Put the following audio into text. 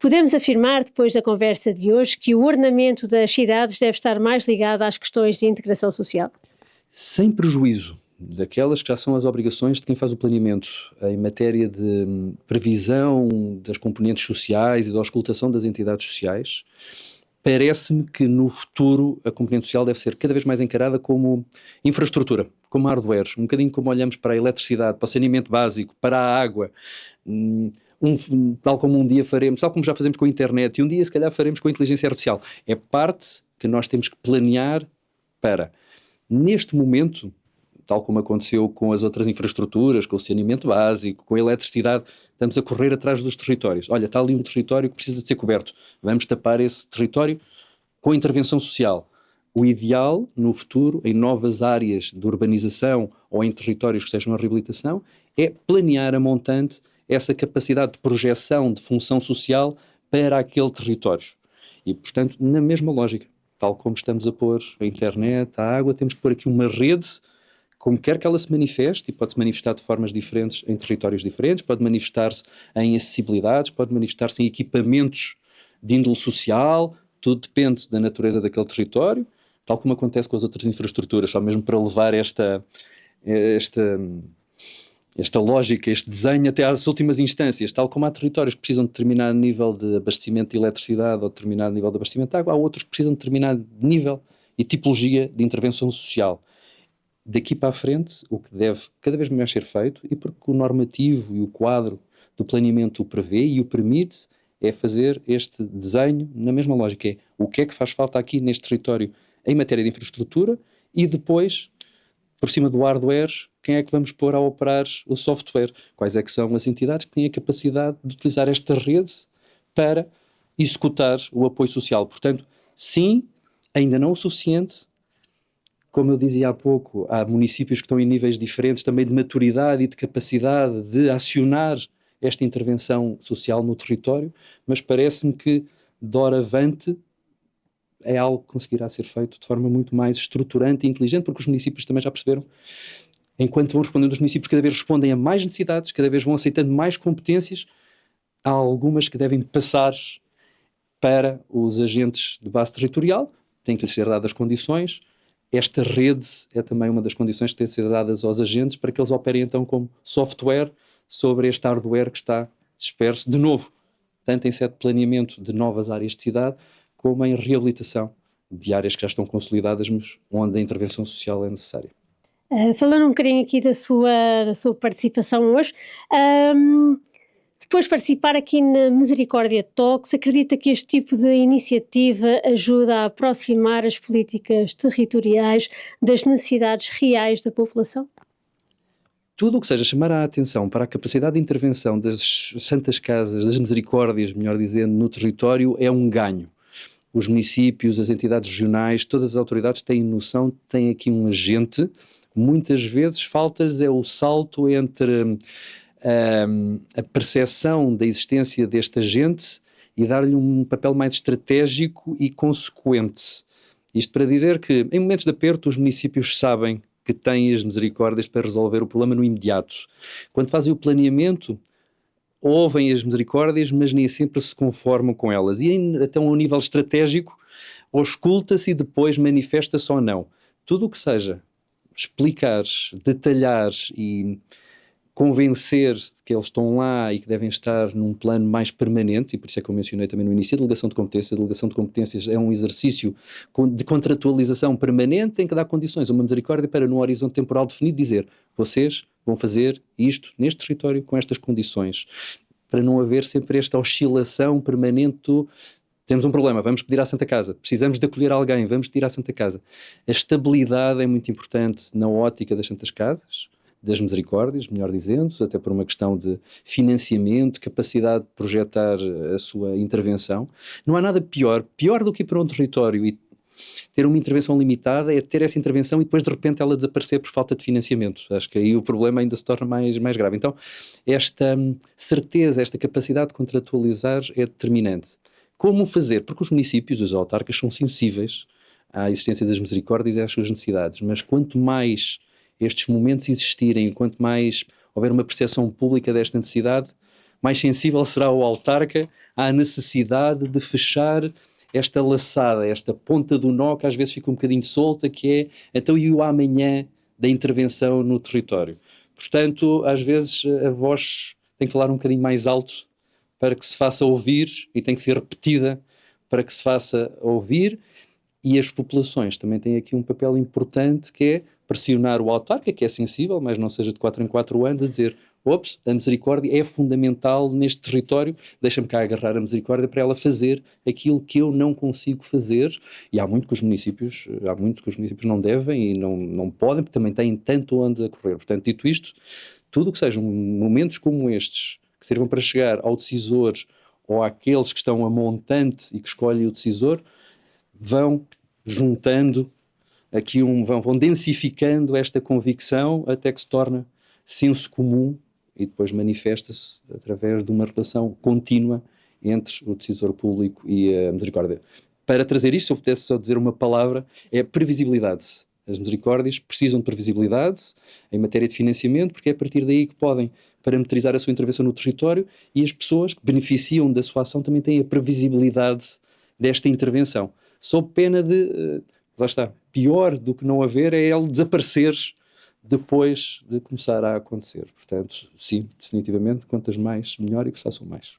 Podemos afirmar, depois da conversa de hoje, que o ordenamento das cidades deve estar mais ligado às questões de integração social? Sem prejuízo daquelas que já são as obrigações de quem faz o planeamento em matéria de previsão das componentes sociais e da auscultação das entidades sociais, parece-me que no futuro a componente social deve ser cada vez mais encarada como infraestrutura, como hardware, um bocadinho como olhamos para a eletricidade, para o saneamento básico, para a água, tal como um dia faremos, tal como já fazemos com a internet, e um dia se calhar faremos com a inteligência artificial. É parte que nós temos que planear para, neste momento, tal como aconteceu com as outras infraestruturas, com o saneamento básico, com a eletricidade, estamos a correr atrás dos territórios. Olha, está ali um território que precisa de ser coberto. Vamos tapar esse território com a intervenção social. O ideal, no futuro, em novas áreas de urbanização ou em territórios que estejam em reabilitação, é planear a montante essa capacidade de projeção de função social para aquele território. E, portanto, na mesma lógica, tal como estamos a pôr a internet, a água, temos que pôr aqui uma rede, como quer que ela se manifeste, e pode-se manifestar de formas diferentes em territórios diferentes, pode manifestar-se em acessibilidades, pode manifestar-se em equipamentos de índole social, tudo depende da natureza daquele território, tal como acontece com as outras infraestruturas, só mesmo para levar esta lógica, este desenho até às últimas instâncias, tal como há territórios que precisam de determinado nível de abastecimento de eletricidade ou determinado nível de abastecimento de água, há outros que precisam de determinado nível e tipologia de intervenção social. Daqui para a frente, o que deve cada vez mais ser feito, e porque o normativo e o quadro do planeamento o prevê e o permite, é fazer este desenho na mesma lógica. É o que é que faz falta aqui neste território em matéria de infraestrutura e depois, por cima do hardware, quem é que vamos pôr a operar o software? Quais é que são as entidades que têm a capacidade de utilizar esta rede para executar o apoio social? Portanto, sim, ainda não o suficiente. Como eu dizia há pouco, há municípios que estão em níveis diferentes também de maturidade e de capacidade de acionar esta intervenção social no território, mas parece-me que, doravante, é algo que conseguirá ser feito de forma muito mais estruturante e inteligente, porque os municípios também já perceberam, enquanto vão respondendo, os municípios cada vez respondem a mais necessidades, cada vez vão aceitando mais competências, há algumas que devem passar para os agentes de base territorial, têm que lhes ser dadas condições. Esta rede é também uma das condições que têm de ser dadas aos agentes para que eles operem então como software sobre este hardware que está disperso, de novo, tanto em sede de planeamento de novas áreas de cidade, como em reabilitação de áreas que já estão consolidadas, mas onde a intervenção social é necessária. Falando um bocadinho aqui da sua participação hoje, depois de participar aqui na Misericórdia Talks, acredita que este tipo de iniciativa ajuda a aproximar as políticas territoriais das necessidades reais da população? Tudo o que seja chamar a atenção para a capacidade de intervenção das Santas Casas, das Misericórdias, melhor dizendo, no território, é um ganho. Os municípios, as entidades regionais, todas as autoridades têm noção, têm aqui um agente. Muitas vezes falta-lhes o salto entre a percepção da existência deste agente e dar-lhe um papel mais estratégico e consequente. Isto para dizer que, em momentos de aperto, os municípios sabem que têm as misericórdias para resolver o problema no imediato. Quando fazem o planeamento, ouvem as misericórdias, mas nem sempre se conformam com elas. E até a um nível estratégico, ausculta-se e depois manifesta-se ou não. Tudo o que seja explicar, detalhar e convencer de que eles estão lá e que devem estar num plano mais permanente, e por isso é que eu mencionei também no início a delegação de competências. A delegação de competências é um exercício de contratualização permanente em que dá condições a uma misericórdia para, num horizonte temporal definido, dizer: vocês vão fazer isto neste território com estas condições, para não haver sempre esta oscilação permanente do temos um problema, vamos pedir à Santa Casa, precisamos de acolher alguém, vamos pedir à Santa Casa. A estabilidade é muito importante na ótica das Santas Casas, das misericórdias, melhor dizendo, até por uma questão de financiamento, capacidade de projetar a sua intervenção. Não há nada pior do que ir para um território e ter uma intervenção limitada, é ter essa intervenção e depois de repente ela desaparecer por falta de financiamento. Acho que aí o problema ainda se torna mais grave. Então, esta certeza, esta capacidade de contratualizar é determinante. Como fazer? Porque os municípios, os autarcas, são sensíveis à existência das misericórdias e às suas necessidades, mas quanto mais estes momentos existirem, quanto mais houver uma percepção pública desta necessidade, mais sensível será o autarca à necessidade de fechar esta laçada, esta ponta do nó que às vezes fica um bocadinho solta, que é, então e o amanhã da intervenção no território? Portanto, às vezes a voz tem que falar um bocadinho mais alto para que se faça ouvir e tem que ser repetida para que se faça ouvir, e as populações também têm aqui um papel importante, que é pressionar o autarca, que é sensível, mas não seja de 4 em 4 anos, a dizer: ops, a misericórdia é fundamental neste território, deixa-me cá agarrar a misericórdia para ela fazer aquilo que eu não consigo fazer. E há muito que os municípios não devem e não podem, porque também têm tanto onde a correr. Portanto, dito isto, tudo o que sejam momentos como estes, que sirvam para chegar ao decisor ou àqueles que estão a montante e que escolhem o decisor, vão juntando aqui vão densificando esta convicção até que se torna senso comum e depois manifesta-se através de uma relação contínua entre o decisor público e a misericórdia. Para trazer isto, se eu pudesse só dizer uma palavra, é previsibilidade. As misericórdias precisam de previsibilidade em matéria de financiamento, porque é a partir daí que podem parametrizar a sua intervenção no território, e as pessoas que beneficiam da sua ação também têm a previsibilidade desta intervenção. Sob pena de, lá está, pior do que não haver é ele desaparecer depois de começar a acontecer. Portanto, sim, definitivamente, quantas mais, melhor, e que se façam mais.